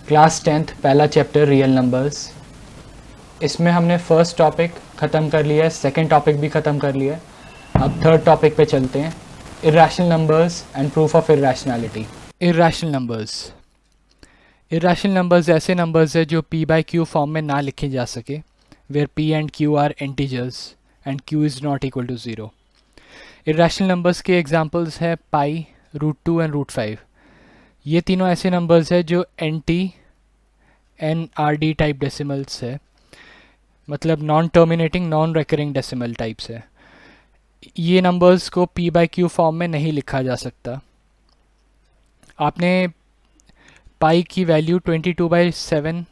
Class 10th पहला chapter real numbers. इसमें हमने फर्स्ट टॉपिक ख़त्म कर लिया है, सेकंड टॉपिक भी ख़त्म कर लिया है। अब थर्ड टॉपिक पे चलते हैं, irrational numbers and proof of irrationality. Irrational numbers ऐसे नंबर्स है जो p बाई क्यू फॉर्म में ना लिखे जा सके, where p and q are integers and q is not equal to 0। Irrational numbers के एग्जांपल्स है पाई, √2 एंड √5। ये तीनों ऐसे नंबर्स है जो NRD टाइप डेसिमल्स है, मतलब non terminating non recurring decimal types है। ये नंबर्स को p बाई क्यू फॉर्म में नहीं लिखा जा सकता। आपने पाई की वैल्यू 22/7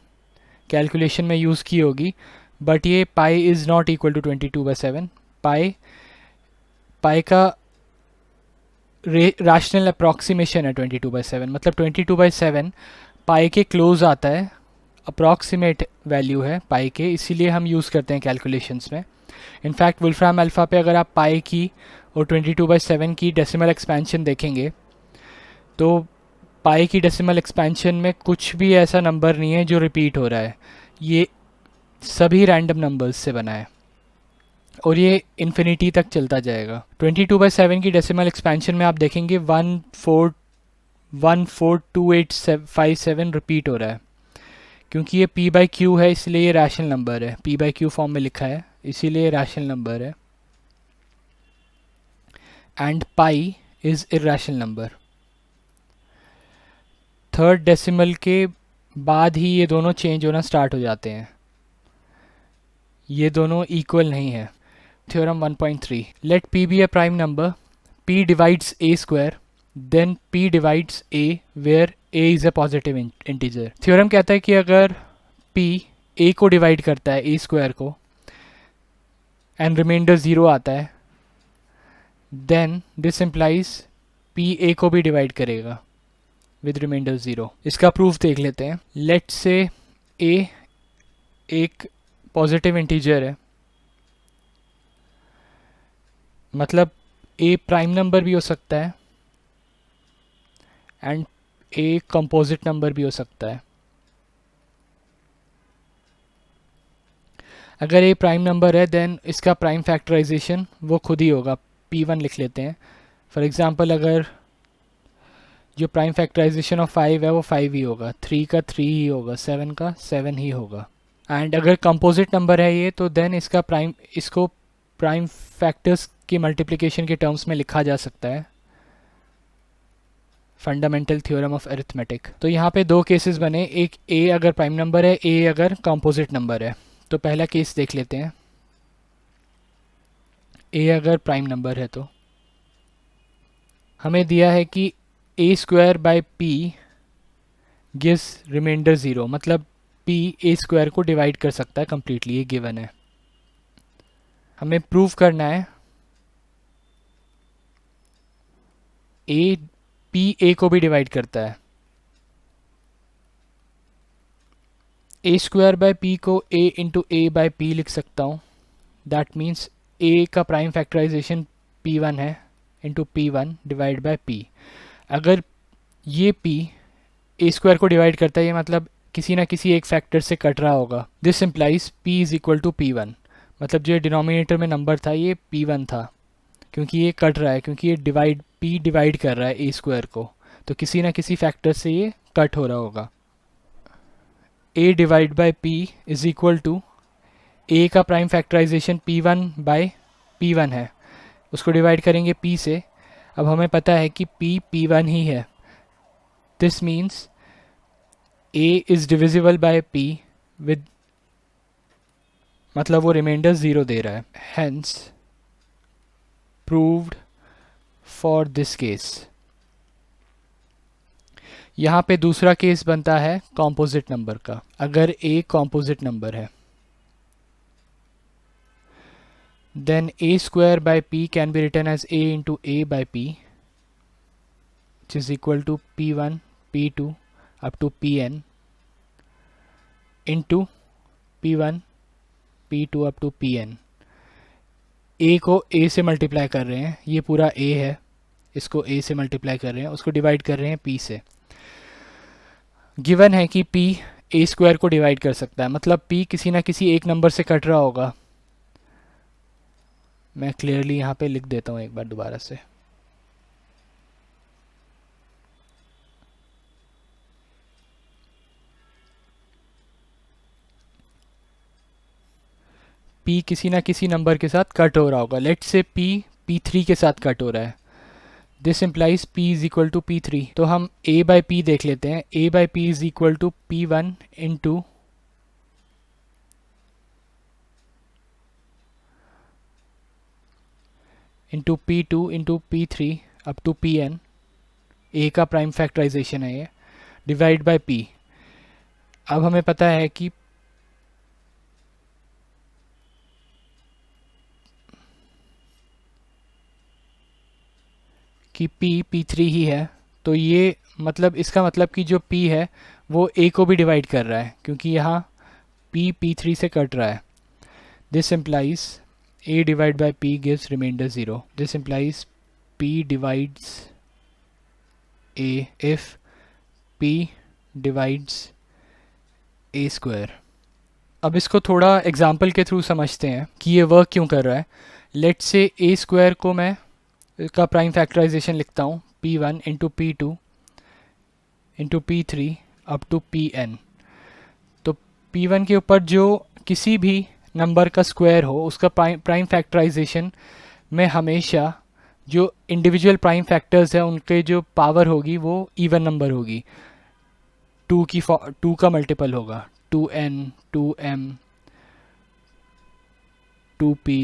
कैलकुलेशन में यूज़ की होगी, बट ये पाई इज़ नॉट इक्वल टू 22/7। पाई का रैशनल अप्रॉक्सीमेशन है 22/7, मतलब 22/7 पाई के क्लोज आता है, अप्रॉक्सीमेट वैल्यू है पाई के, इसीलिए हम यूज़ करते हैं कैलकुलेशंस में। इनफैक्ट वुल्फ्राम अल्फ़ा पे अगर आप पाई की और 22/7 की डेसिमल एक्सपेंशन देखेंगे तो पाई की डेसिमल एक्सपेंशन में कुछ भी ऐसा नंबर नहीं है जो रिपीट हो रहा है। ये सभी रैंडम नंबर्स से बना है और ये इन्फिनिटी तक चलता जाएगा। 22/7 की डेसिमल एक्सपेंशन में आप देखेंगे 1428757 रिपीट हो रहा है, क्योंकि ये p बाई क्यू है इसलिए ये रैशनल नंबर है। p बाई क्यू फॉर्म में लिखा है इसीलिए ये रैशनल नंबर है। And pi is irrational number. Third decimal के बाद ही ये दोनों चेंज होना स्टार्ट हो जाते हैं, ये दोनों इक्वल नहीं है। Theorem 1.3, let p be a prime number, p divides a square, then p divides a where a is a positive integer। Theorem कहता है कि अगर p a को डिवाइड करता है a स्क्वायर को एंड रिमाइंडर 0 आता है, then this implies p a को भी डिवाइड करेगा विद रिमाइंडर 0। इसका प्रूफ देख लेते हैं। लेट से a एक पॉजिटिव इंटीजर है, मतलब a प्राइम नंबर भी हो सकता है एंड a कंपोजिट नंबर भी हो सकता है। अगर a प्राइम नंबर है देन इसका प्राइम फैक्टराइजेशन वो खुद ही होगा, p1 लिख लेते हैं। फॉर एग्जांपल अगर जो प्राइम फैक्टराइजेशन ऑफ 5 है वो 5 ही होगा, 3 का 3 ही होगा, 7 का 7 ही होगा। एंड अगर कंपोजिट नंबर है ये तो देन इसको प्राइम फैक्टर्स की मल्टीप्लिकेशन के टर्म्स में लिखा जा सकता है, फंडामेंटल थ्योरम ऑफ अरिथमेटिक। तो यहाँ पे दो केसेस बने, एक a अगर प्राइम नंबर है, a अगर कंपोजिट नंबर है। तो पहला केस देख लेते हैं, a अगर प्राइम नंबर है तो हमें दिया है कि a square by p gives remainder 0, मतलब p a स्क्वायर को डिवाइड कर सकता है कम्प्लीटली, ये गिवन है। हमें प्रूव करना है p a को भी डिवाइड करता है। a स्क्वायर बाई p को a into a by p लिख सकता हूँ। दैट मीन्स a का प्राइम फैक्टराइजेशन p1 है into p1 divide by p। अगर ये p a स्क्वायर को डिवाइड करता है, ये मतलब किसी ना किसी एक फैक्टर से कट रहा होगा। This implies p is equal to p1, मतलब जो डिनोमिनेटर में नंबर था ये p1 था, क्योंकि ये कट रहा है, क्योंकि ये p डिवाइड कर रहा है a स्क्वायर को, तो किसी ना किसी फैक्टर से ये कट हो रहा होगा। a divide by p is equal to a का prime factorization p1 by p1 है, उसको डिवाइड करेंगे p से। अब हमें पता है कि p p1 ही है। This means a is divisible by p with, मतलब वो रिमाइंडर 0 दे रहा है। Hence proved for this case. यहाँ पे दूसरा केस बनता है कॉम्पोजिट नंबर का। अगर a कॉम्पोजिट नंबर है then a square by p can be written as a into a by p which is equal to p1 p2 up to pn into p1 p2 up to pn। a को a से multiply कर रहे हैं, ये पूरा a है, इसको a से मल्टीप्लाई कर रहे हैं, उसको डिवाइड कर रहे हैं p से। गिवन है कि p a स्क्वायर को डिवाइड कर सकता है, मतलब p किसी ना किसी एक नंबर से कट रहा होगा। मैं क्लियरली यहाँ पे लिख देता हूँ एक बार दोबारा से। p किसी ना किसी नंबर के साथ कट हो रहा होगा। लेट्स से p p3 के साथ कट हो रहा है। This implies p is equal to p3। तो हम a बाई p देख लेते हैं। a by p is equal to p1 into p2 into p3 up to pn। a का प्राइम फैक्टराइजेशन है ये, डिवाइड बाय p। अब हमें पता है कि p p3 ही है, तो ये मतलब इसका मतलब कि जो p है वो a को भी डिवाइड कर रहा है, क्योंकि यहाँ p p3 से कट रहा है। This implies a divide by p gives remainder 0। This implies p divides a if p divides a square. अब इसको थोड़ा एग्जाम्पल के थ्रू समझते हैं कि ये वर्क क्यों कर रहा है। लेट्स से a स्क्वायर को मैं का प्राइम फैक्टराइजेशन लिखता हूँ p1 into p2 into p3 up to pn। तो p1 के ऊपर जो किसी भी नंबर का स्क्वायर हो उसका प्राइम फैक्टराइजेशन में हमेशा जो इंडिविजुअल प्राइम फैक्टर्स हैं उनके जो पावर होगी वो इवन नंबर होगी, 2 का मल्टीपल होगा, 2n 2m 2p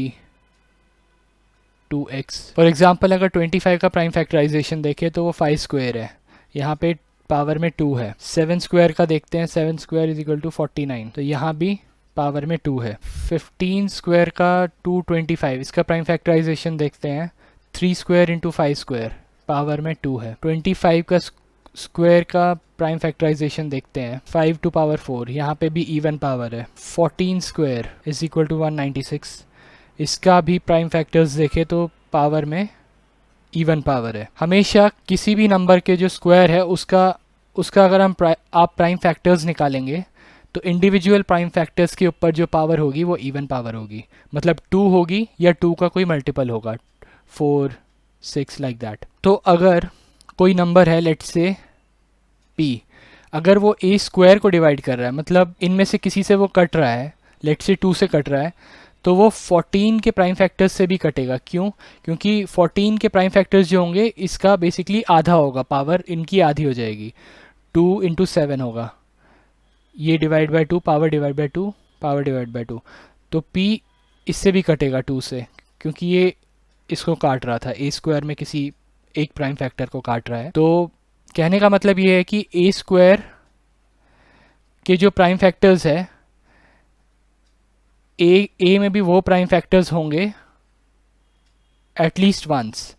2x। For example अगर 25 का प्राइम फैक्टराइजेशन देखें तो वो 5 स्क्वायर है, यहाँ पे पावर में 2 है। 7 स्क्वायर का देखते हैं, 7 स्क्वायर इज इक्वल टू 49, तो यहाँ भी पावर में 2 है। 15 स्क्वायर का 225, इसका प्राइम फैक्टराइजेशन देखते हैं, 3 स्क्वायर इंटू 5 स्क्वायर, पावर में 2 है। 25 का स्क्वायर का प्राइम फैक्टराइजेशन देखते हैं, 5 टू पावर 4, यहाँ पे भी इवन पावर है। 14 स्क्वायर इज इक्वल टू 196, इसका भी प्राइम फैक्टर्स देखें तो पावर में इवन पावर है। हमेशा किसी भी नंबर के जो स्क्वायर है उसका अगर हम आप प्राइम फैक्टर्स निकालेंगे तो इंडिविजुअल प्राइम फैक्टर्स के ऊपर जो पावर होगी वो इवन पावर होगी, मतलब 2 होगी या 2 का कोई मल्टीपल होगा, 4 6 लाइक दैट। तो अगर कोई नंबर है लेट्स से p, अगर वो a स्क्वायर को डिवाइड कर रहा है, मतलब इनमें से किसी से वो कट रहा है, लेट्स से 2 से कट रहा है, तो वो 14 के प्राइम फैक्टर्स से भी कटेगा। क्यों? क्योंकि 14 के प्राइम फैक्टर्स जो होंगे इसका बेसिकली आधा होगा, पावर इनकी आधी हो जाएगी, 2 इंटू 7 होगा, ये divide by 2, power divide by 2, power divide by 2। तो p इससे भी कटेगा 2 से, क्योंकि ये इसको काट रहा था, a स्क्वायर में किसी एक प्राइम फैक्टर को काट रहा है। तो कहने का मतलब ये है कि a स्क्वायर के जो प्राइम फैक्टर्स है ए में भी वो प्राइम फैक्टर्स होंगे एटलीस्ट वंस,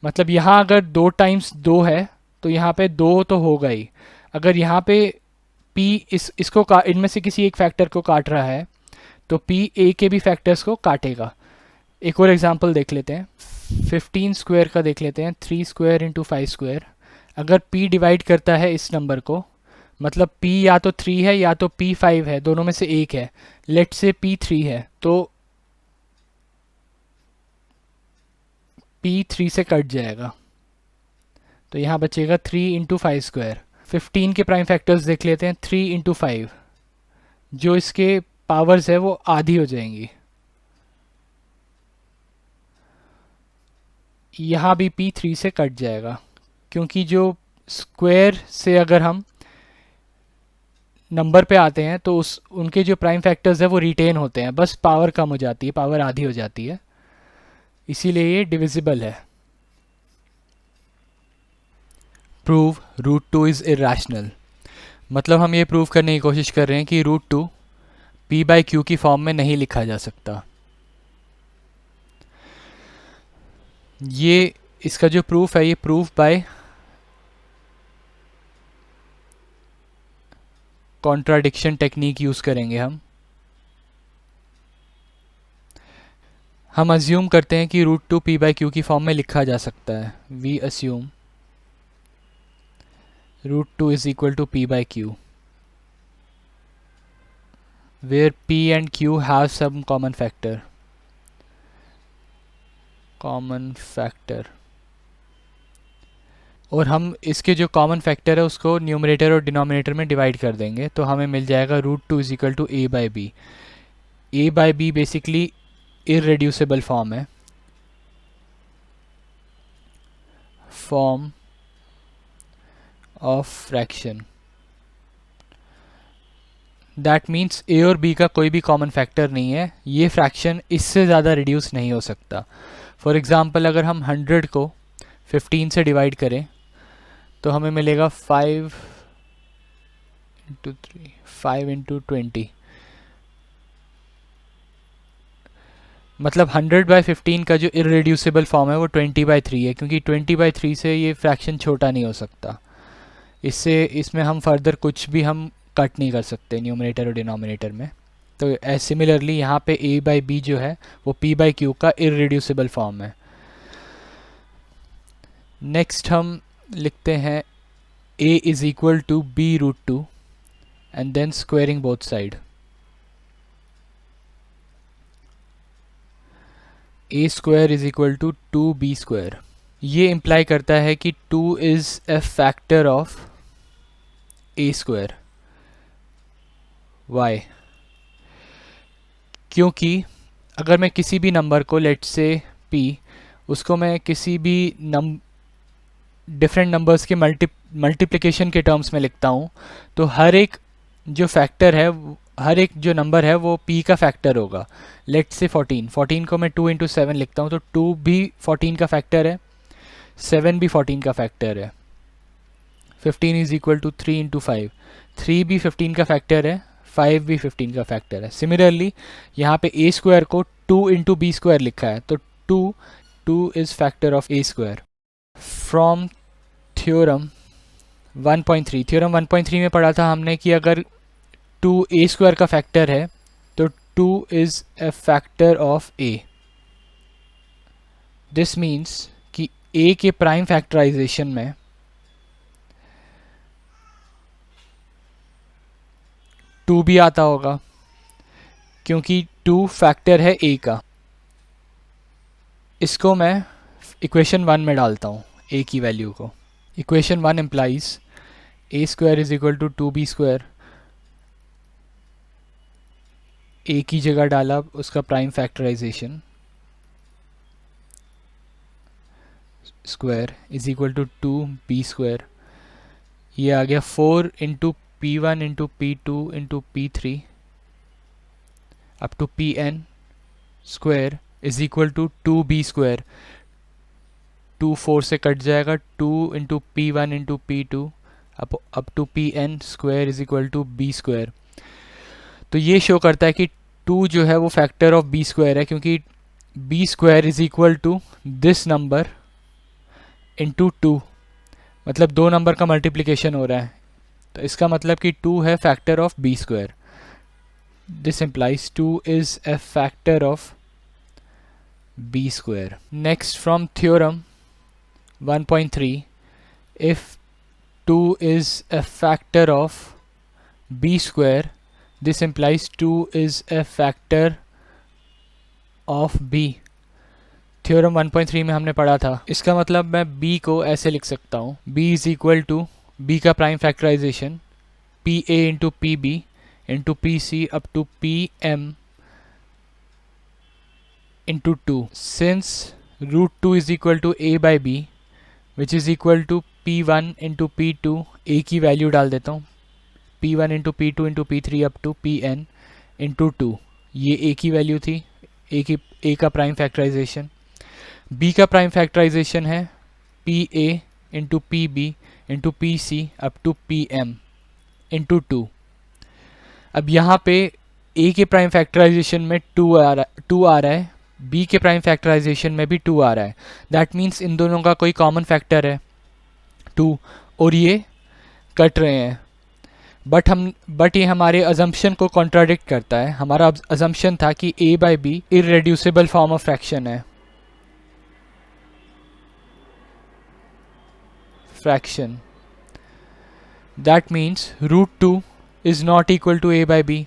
मतलब यहाँ अगर 2 टाइम्स 2 है तो यहाँ पे 2 तो होगा ही। अगर यहाँ पे p इसको इनमें से किसी एक फैक्टर को काट रहा है तो p a के भी फैक्टर्स को काटेगा। एक और एग्जांपल देख लेते हैं, 15 स्क्वायर का देख लेते हैं, 3 स्क्वायर इंटू 5 स्क्वायर। अगर p डिवाइड करता है इस नंबर को, मतलब p या तो 3 है या तो p 5 है, दोनों में से एक है। लेट से p 3 है तो p 3 से कट जाएगा, तो यहाँ बचेगा 3 इंटू 5 स्क्वायर। 15 के प्राइम फैक्टर्स देख लेते हैं, 3 इंटू 5, जो इसके पावर्स है वो आधी हो जाएंगी। यहाँ भी p 3 से कट जाएगा, क्योंकि जो स्क्वायर से अगर हम नंबर पे आते हैं तो उनके जो प्राइम फैक्टर्स है वो रिटेन होते हैं, बस पावर कम हो जाती है, पावर आधी हो जाती है, इसीलिए ये डिविजिबल है। प्रूव रूट 2 इज़ इरेशनल, मतलब हम ये प्रूव करने की कोशिश कर रहे हैं कि रूट 2 p बाई क्यू की फॉर्म में नहीं लिखा जा सकता। ये इसका जो प्रूफ है ये proof by contradiction technique use करेंगे। हम अज्यूम करते हैं कि रूट 2 p बाई क्यू की फॉर्म में लिखा जा सकता है। We assume root 2 is equal to p by q, where p and q have some common factor. और हम इसके जो कॉमन फैक्टर है उसको न्यूमरेटर और डिनोमिनेटर में डिवाइड कर देंगे, तो हमें मिल जाएगा root 2 is equal to A by b. A by b basically irreducible form है, form of fraction. That means a और बी का कोई भी कॉमन फैक्टर नहीं है, ये फ्रैक्शन इससे ज़्यादा रिड्यूस नहीं हो सकता. फॉर एग्ज़ाम्पल अगर हम 100 को 15 से डिवाइड करें तो हमें मिलेगा 5 इंटू 20. मतलब 100/15 का जो इररेड्यूसिबल फॉर्म है वो 20/3 है, क्योंकि 20/3 से ये फ्रैक्शन छोटा नहीं हो सकता. इसमें हम फर्दर कुछ भी हम कट नहीं कर सकते न्यूमरेटर और डिनोमिनेटर में. तो सिमिलरली यहाँ पे a बाई बी जो है वो p बाई क्यू का इररेड्यूसिबल फॉर्म है. नेक्स्ट हम लिखते हैं a is equal to b root 2 and then squaring both side. a square is equal to 2b square. ये इम्प्लाई करता है कि 2 is a factor of a square. Why? क्योंकि अगर मैं किसी भी नंबर को लेट्स से p, उसको मैं किसी भी डिफरेंट नंबर्स के मल्टीप्लिकेशन के टर्म्स में लिखता हूँ, तो हर एक जो फैक्टर है, हर एक जो नंबर है वो p का फैक्टर होगा. लेट्स से 14 को मैं 2 इंटू 7 लिखता हूँ, तो 2 भी 14 का फैक्टर है, 7 भी 14 का फैक्टर है. 15 इज इक्वल टू 3 इंटू 5, 3 भी 15 का फैक्टर है, 5 भी 15 का फैक्टर है. सिमिलरली यहाँ पे a स्क्वायर को 2 इंटू बी स्क्वायर लिखा है, तो 2 is factor of a square. From theorem 1.3, theorem 1.3 में पढ़ा था हमने कि अगर 2 a स्क्वायर का फैक्टर है तो 2 is a factor of a. This means कि a के प्राइम फैक्टराइजेशन में 2 भी आता होगा, क्योंकि 2 फैक्टर है a का. इसको मैं इक्वेशन 1 में डालता हूँ a की वैल्यू को. Equation 1 implies a square is equal to 2b square. a की जगह डाला उसका prime factorization, square is equal to 2b square. ये आ गया 4 into p1 into p2 into p3 up to pn square is equal to 2b square. 2 4 से cut जाएगा, 2 into p1 into p2 up to pn square is equal to b square. तो ये show करता है कि 2 जो है वो फैक्टर ऑफ b स्क्वायर है, क्योंकि b square is equal to this number into 2, मतलब दो नंबर का मल्टीप्लिकेशन हो रहा है, तो इसका मतलब कि 2 है factor of b square. This implies 2 is a factor of b square. Next from theorem 1.3, if 2 is a factor of b square, this implies 2 is a factor of b. Theorem 1.3 में हमने पढ़ा था. इसका मतलब मैं b को ऐसे लिख सकता हूँ, b is equal to b का prime factorization P A into P B into P C up to P M into 2. Since root 2 is equal to a by B which is equal to p1 into p2, a की value डाल देता हूँ, p1 into p2 into p3 up to pn into 2. ये a की value थी, a का prime factorization. b का prime factorization है pa into P B into P C up to pm into 2. अब यहाँ पे a के प्राइम फैक्टराइजेशन में 2 आ रहा है, b के प्राइम फैक्टराइजेशन में भी 2 आ रहा है. दैट मीन्स इन दोनों का कोई कॉमन फैक्टर है 2, और ये कट रहे हैं. बट ये हमारे अजम्पशन को कॉन्ट्राडिक्ट करता है. हमारा अजम्पशन था कि a by b irreducible form of fraction है. Fraction that means root two is not equal to A by b.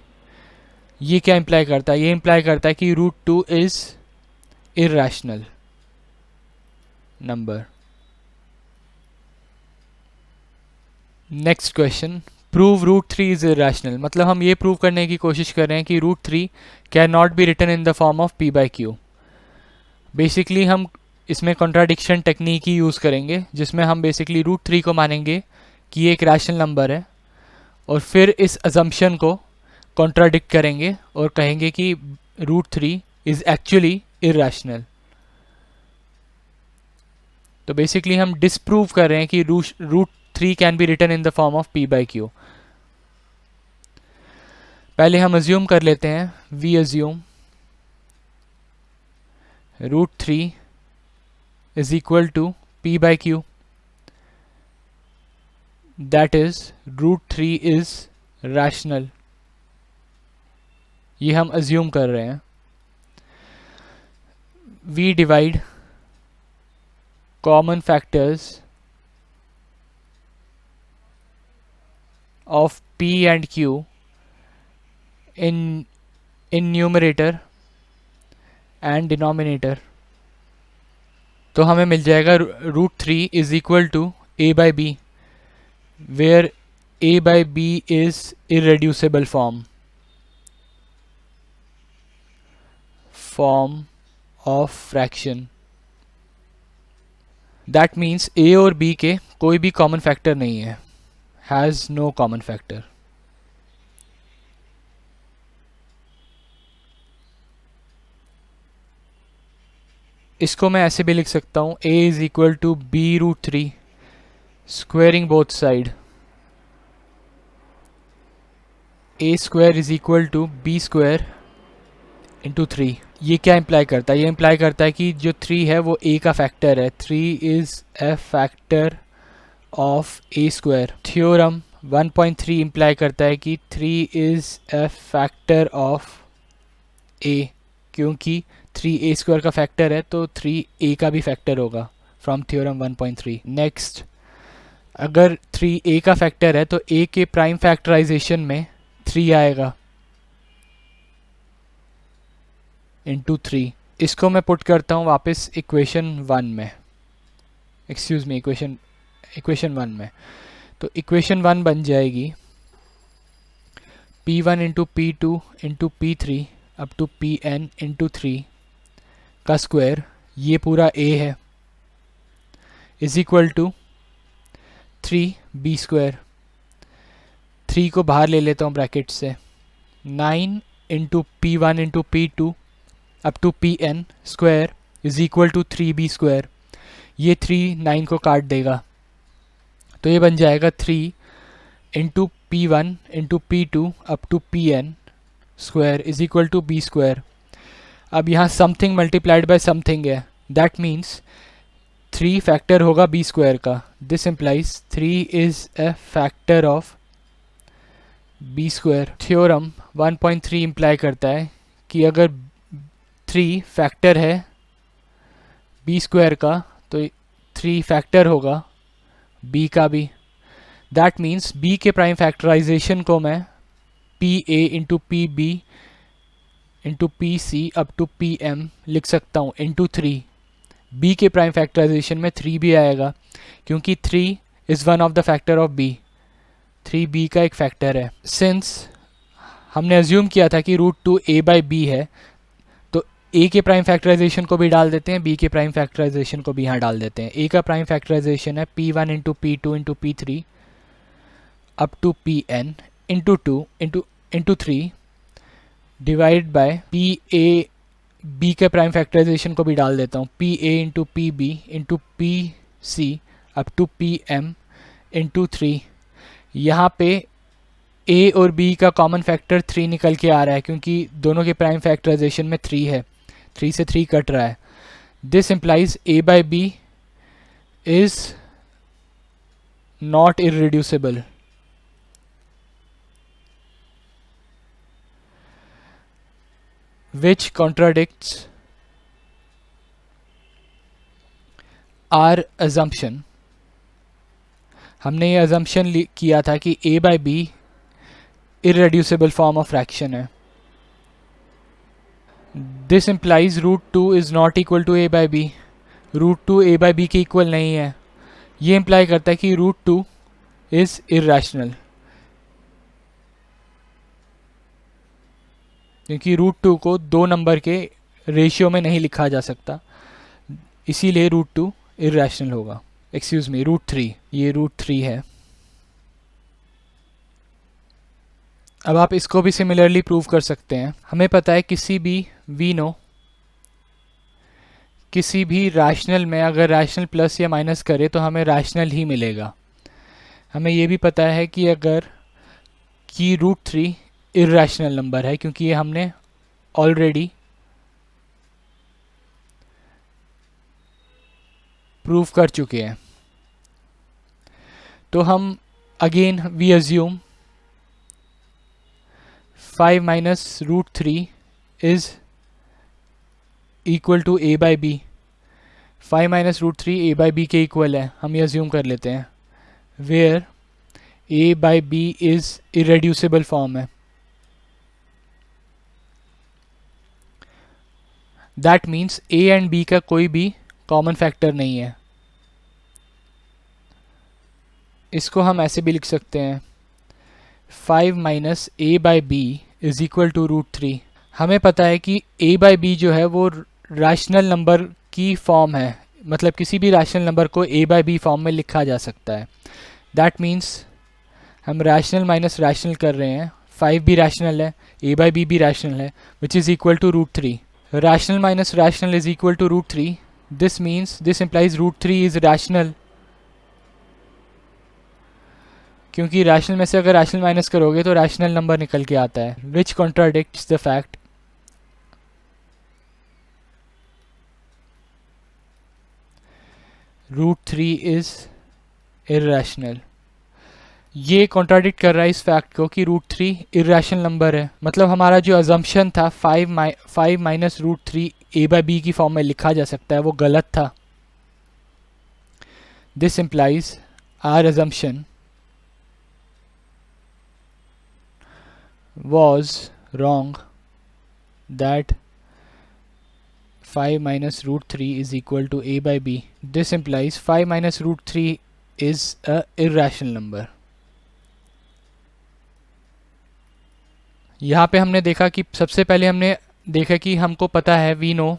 ये क्या इम्प्लाई करता है? ये इम्प्लाई करता है कि root two is irrational number. Next question, prove root three is irrational. मतलब हम ये प्रूव करने की कोशिश कर रहे हैं कि root three can not be written in the form of P by Q. Basically हम इसमें कॉन्ट्राडिक्शन टेक्निक ही यूज़ करेंगे, जिसमें हम बेसिकली रूट थ्री को मानेंगे कि ये एक रैशनल नंबर है, और फिर इस अजम्पशन को कॉन्ट्राडिक्ट करेंगे और कहेंगे कि root three is actually irrational. तो बेसिकली हम डिसप्रूव कर रहे हैं कि root three can be written in the form of P by Q. पहले हम अज्यूम कर लेते हैं, we assume root three is equal to P by Q, that is root three is rational. ये हम अज्यूम कर रहे हैं। We divide common factors of P and Q in numerator and denominator। तो हमें मिल जाएगा root three is equal to A by B, where a by B is irreducible form of fraction. That means a और b के कोई भी common factor नहीं है, हैज़ नो कॉमन फैक्टर। इसको मैं ऐसे भी लिख सकता हूँ, a is equal to B root three squaring both side, a square is equal to B square into three. ये क्या इम्प्लाई करता है? ये इम्प्लाई करता है कि जो थ्री है वो a का फैक्टर है। Three is a factor of a square. Theorem 1.3 imply करता है कि three is a factor of a, क्योंकि थ्री ए स्क्वायर का फैक्टर है तो थ्री ए का भी फैक्टर होगा, फ्रॉम थ्योरम 1.3। नेक्स्ट, अगर थ्री ए का फैक्टर है तो ए के प्राइम फैक्टराइजेशन में थ्री आएगा इंटू थ्री। इसको मैं पुट करता हूँ वापस इक्वेशन वन में, एक्सक्यूज़ मी, इक्वेशन वन में। तो इक्वेशन वन बन जाएगी P one into P two into P three up to P N into three का स्क्वायर, ये पूरा a है, is equal to three B square. Three को बाहर ले लेता हूँ ब्रैकेट से, nine into P one into P two up to P N square is equal to three B square. ये थ्री नाइन को काट देगा, तो ये बन जाएगा three into P one into P two up to P N square is equal to B square. अब यहाँ समथिंग मल्टीप्लाइड बाय समथिंग है, दैट मीन्स थ्री फैक्टर होगा बी स्क्वायर का। This implies three is a factor of B square. Theorem 1.3 imply करता है कि अगर three factor है बी स्क्वायर का तो थ्री फैक्टर होगा बी का भी। दैट मीन्स बी के प्राइम फैक्टराइजेशन को मैं P A into P B into P C up to P M लिख सकता हूँ इंटू थ्री। बी के प्राइम फैक्टराइजेशन में थ्री भी आएगा, क्योंकि three is one of the factor of B, three B का एक फैक्टर है। सिंस हमने अज्यूम किया था कि root two A by B है, तो ए के प्राइम फैक्टराइजेशन को भी डाल देते हैं, बी के प्राइम फैक्टराइजेशन को भी यहाँ डाल देते हैं। ए का प्राइम फैक्टराइजेशन है P one into P two into P three up to P N into two into three divide by P A, B के प्राइम फैक्टराइजेशन को भी डाल देता हूँ, P A into P B into P C up to P M into three. यहाँ पे ए और b का कॉमन फैक्टर थ्री निकल के आ रहा है, क्योंकि दोनों के प्राइम फैक्टराइजेशन में थ्री है, थ्री से थ्री कट रहा है। This implies A by B is not irreducible. which contradicts our assumption हमने ये अजम्पशन किया था कि a by b irreducible form of fraction है. This implies root two is not equal to a by b. Root two a by B के equal नहीं है. ये इम्प्लाई करता है कि रूट टू इज़ इर्रेशनल, क्योंकि रूट टू को दो नंबर के रेशियो में नहीं लिखा जा सकता, इसीलिए रूट टू इर्रेशनल होगा. एक्सक्यूज मी, रूट थ्री, ये रूट थ्री है. अब आप इसको भी सिमिलरली प्रूव कर सकते हैं. हमें पता है किसी भी वी नो किसी भी रैशनल में अगर रैशनल प्लस या माइनस करे तो हमें रैशनल ही मिलेगा. हमें ये भी पता है कि अगर की रूट थ्री इर्रेशनल नंबर है, क्योंकि ये हमने ऑलरेडी प्रूव कर चुके हैं. तो हम again we assume 5 minus root three is equal to a by b. 5 minus root three a by B के इक्वल है, हम ये अज्यूम कर लेते हैं, where a by B is irreducible form है. That means a and b का कोई भी कॉमन फैक्टर नहीं है. इसको हम ऐसे भी लिख सकते हैं, 5 minus a by B is equal to root three. हमें पता है कि a बाई बी जो है वो रैशनल नंबर की फॉर्म है, मतलब किसी भी रैशनल नंबर को a बाई बी फॉर्म में लिखा जा सकता है. दैट मीन्स हम रैशनल माइनस रैशनल कर रहे हैं. 5 भी रैशनल है, a बाई बी भी रैशनल है, which is equal to root three. Rational minus rational is equal to root three. This means this implies root three is rational, क्योंकि rational में से अगर रैशनल माइनस करोगे तो रैशनल नंबर निकल के आता है, which contradicts the fact root three is irrational. ये कॉन्ट्राडिक्ट कर रहा है इस फैक्ट को कि रूट थ्री इर्रेशनल नंबर है. मतलब हमारा जो अजम्पशन था 5 minus root three a by B की फॉर्म में लिखा जा सकता है, वो गलत था. This implies our assumption was wrong, that 5 minus root 3 is equal to a by b. This implies 5 minus root 3 is a irrational number. यहाँ पे हमने देखा कि सबसे पहले हमने देखा कि हमको पता है, वी नो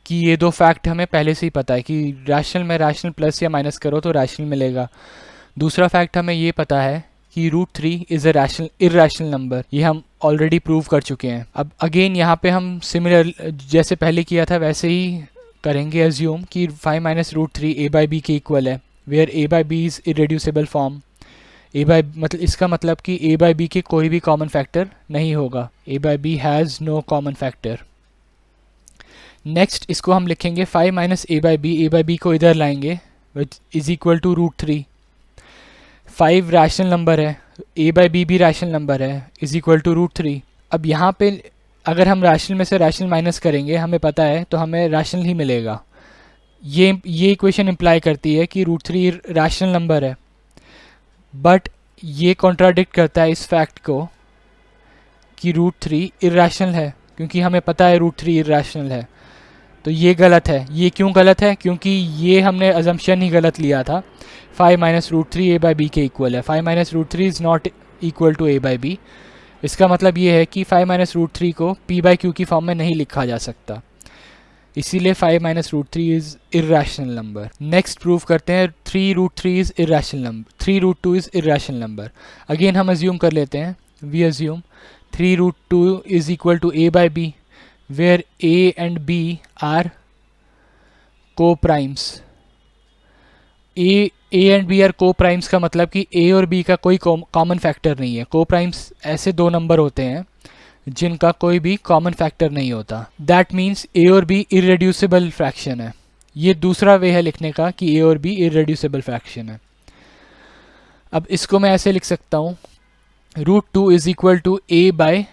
कि ये दो फैक्ट हमें पहले से ही पता है कि रैशनल में रैशनल प्लस या माइनस करो तो रैशनल मिलेगा. दूसरा फैक्ट हमें ये पता है कि root three is a rational irrational number. ये हम ऑलरेडी प्रूव कर चुके हैं. अब अगेन यहाँ पे हम सिमिलर जैसे पहले किया था वैसे ही करेंगे अज्यूम कि 5 minus root three a by B के इक्वल है, where a by B is irreducible form. a by मतलब इसका मतलब कि a बाई बी के कोई भी कॉमन फैक्टर नहीं होगा. a by B has no common factor. Next इसको हम लिखेंगे 5 माइनस a बाई बी को इधर लाएंगे, which is equal to root three. 5 rational number है, a बाई बी भी रैशनल नंबर है, is equal to root three. अब यहाँ पे अगर हम रैशनल में से रैशनल माइनस करेंगे, हमें पता है तो हमें रैशनल ही मिलेगा. ये इक्वेशन इम्प्लाई करती है कि रूट थ्री रैशनल नंबर है, बट ये कॉन्ट्राडिक्ट करता है इस फैक्ट को कि रूट थ्री इर्रेशनल है, क्योंकि हमें पता है रूट थ्री इर्रेशनल है. तो ये गलत है. ये क्यों गलत है? क्योंकि ये हमने अजम्पशन ही गलत लिया था. 5 minus root three a by B के इक्वल है. 5 minus root three is not equal to a by B. इसका मतलब ये है कि 5 माइनस रूट थ्री को p बाई क्यू की फॉर्म में नहीं लिखा जा सकता, इसीलिए 5 minus root three is irrational number. Next prove करते हैं 3 root three is irrational number, 3 root two is irrational number. Again हम अज्यूम कर लेते हैं, we assume 3 root two is equal to a by B, where a and b are co-primes. A and B are co-primes का मतलब कि A और B का कोई कॉमन फैक्टर नहीं है. co-primes ऐसे दो नंबर होते हैं जिनका कोई भी कॉमन फैक्टर नहीं होता. दैट मीन्स A और B इरेड्यूसिबल फ्रैक्शन है. ये दूसरा वे है लिखने का कि A और B इरेड्यूसिबल फ्रैक्शन है. अब इसको मैं ऐसे लिख सकता हूँ, root two is equal to A by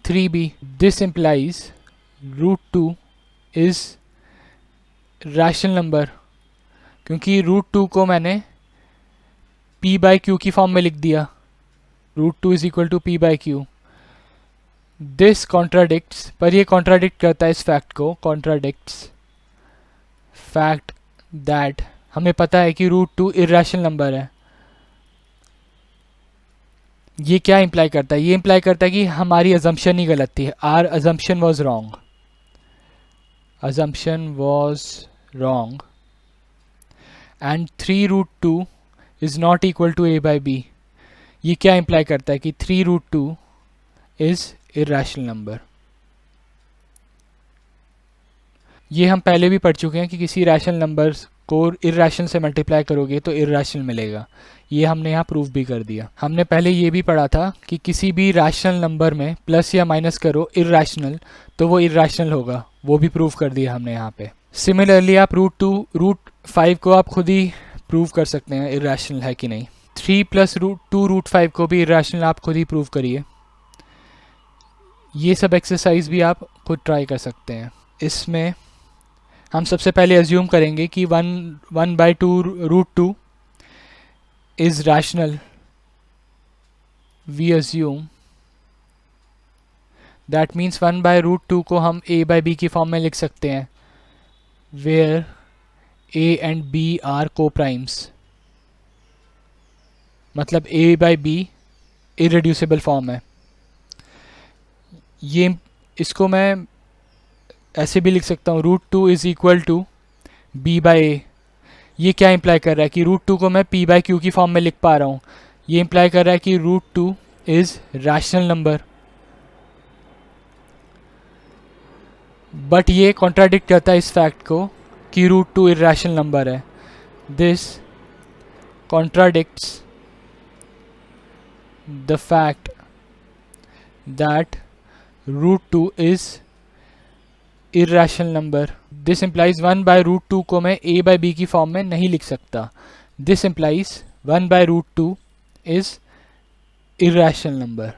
3B. This implies root two is rational number, क्योंकि रूट टू को मैंने p बाई क्यू की फॉर्म में लिख दिया, √2 is equal to p by Q. This contradicts, पर ये कॉन्ट्राडिक्ट करता है इस फैक्ट को, कॉन्ट्राडिक्ट्स फैक्ट दैट हमें पता है कि √2 इर्रेशनल नंबर है। ये क्या इम्प्लाई करता है? ये इम्प्लाई करता है कि हमारी अजम्पशन ही गलत थी, our assumption was wrong, assumption was wrong and 3√2 is not equal to a by b। ये क्या इम्प्लाई करता है कि 3√2 is irrational number। ये हम पहले भी पढ़ चुके हैं कि किसी रैशनल नंबर को इर्रेशनल से मल्टीप्लाई करोगे तो इर्रेशनल मिलेगा। ये हमने यहाँ प्रूव भी कर दिया। हमने पहले ये भी पढ़ा था कि किसी भी रैशनल नंबर में प्लस या माइनस करो इर्रेशनल तो वो इर्रेशनल होगा, वो भी प्रूव कर दिया हमने यहाँ पे। सिमिलरली आप √5 को आप खुद ही प्रूव कर सकते हैं इर्रेशनल है कि नहीं। 3 + √2 को भी इर्रेशनल आप खुद ही प्रूव करिए। ये सब एक्सरसाइज भी आप खुद ट्राई कर सकते हैं। इसमें हम सबसे पहले अज्यूम करेंगे कि 1/2 is rational। we assume that means 1/√2 को हम a by b की फॉर्म में लिख सकते हैं where a and b are co-primes, मतलब a by b irreducible form है। ये इसको मैं ऐसे भी लिख सकता हूँ √2 is equal to b by a। ये क्या इम्प्लाई कर रहा है कि √2 को मैं p by q की फॉर्म में लिख पा रहा हूँ। ये इम्प्लाई कर रहा है कि √2 इज रैशनल नंबर, बट ये कॉन्ट्राडिक्ट करता है इस फैक्ट को कि √2 इर्रेशनल नंबर है। This contradicts the fact that √2 is irrational number. This implies 1/√2 को मैं a by b की फॉर्म में नहीं लिख सकता। This implies 1/√2 is irrational number.